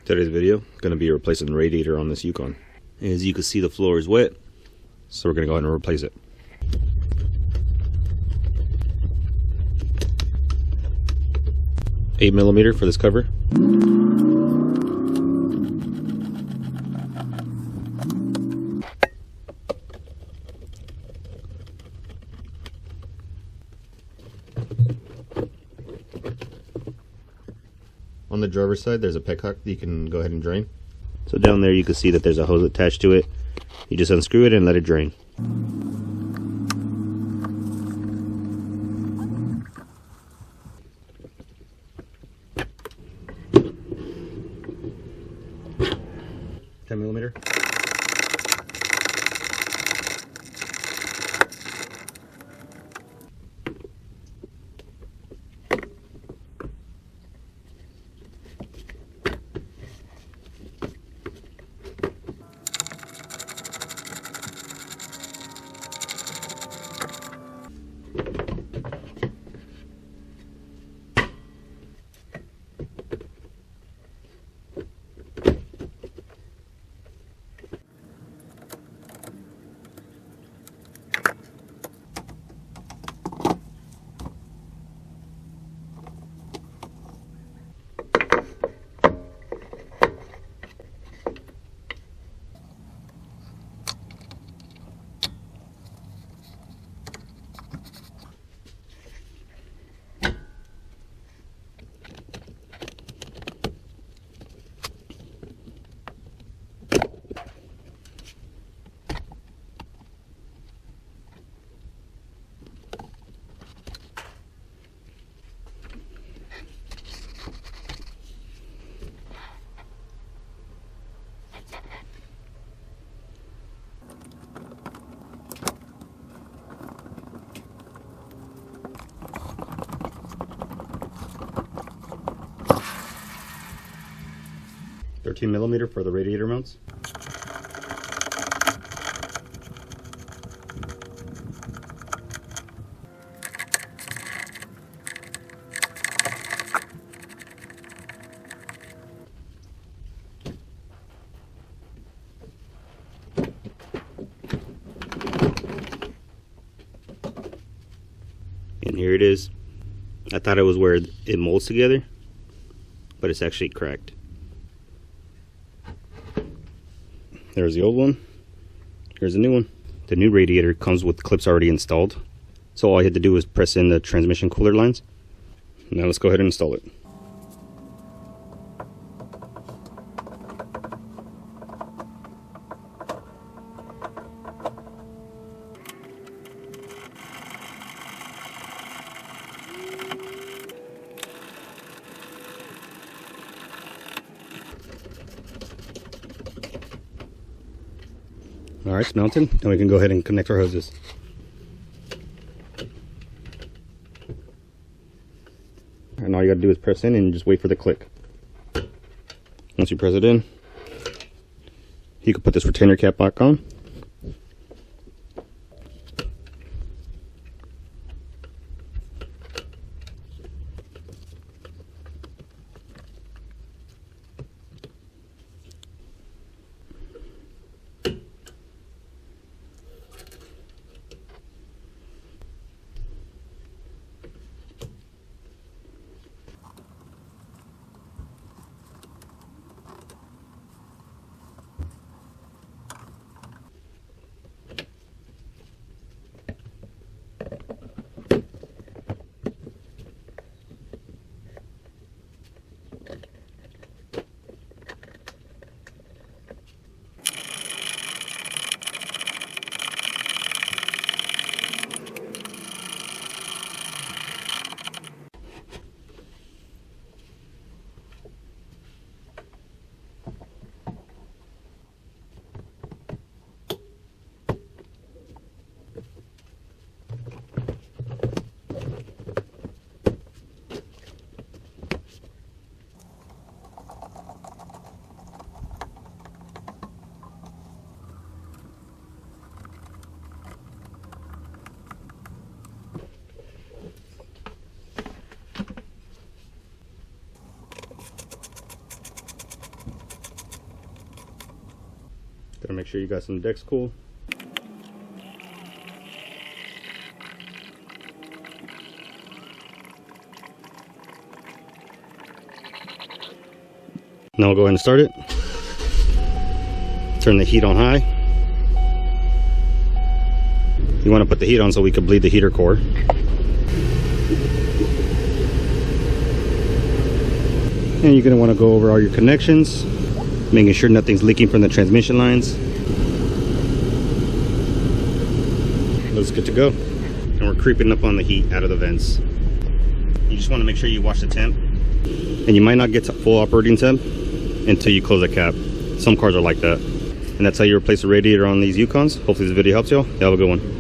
Today's video going to be replacing the radiator on this Yukon. As you can see, the floor is wet, so we're going to go ahead and replace it. $8mm for this cover. On the driver's side, there's a petcock that you can go ahead and drain. So down there you can see that there's a hose attached to it. You just unscrew it and let it drain. $10mm. $13mm for the radiator mounts. And here it is. I thought it was where it molds together, but it's actually cracked. There's the old one. Here's the new one. The new radiator comes with clips already installed, so all I had to do was press in the transmission cooler lines. Now let's go ahead and install it. Alright, it's mounted. Then we can go ahead and connect our hoses. And all you gotta do is press in and just wait for the click. Once you press it in, you can put this retainer cap back on. Gotta make sure you got some dex-cool. Now we'll go ahead and start it. Turn the heat on high. You want to put the heat on so we can bleed the heater core. And you're going to want to go over all your connections, making sure nothing's leaking from the transmission lines. Looks good to go. And we're creeping up on the heat out of the vents. You just want to make sure you watch the temp. And you might not get to full operating temp until you close the cap. Some cars are like that. And that's how you replace the radiator on these Yukons. Hopefully this video helps y'all. Y'all have a good one.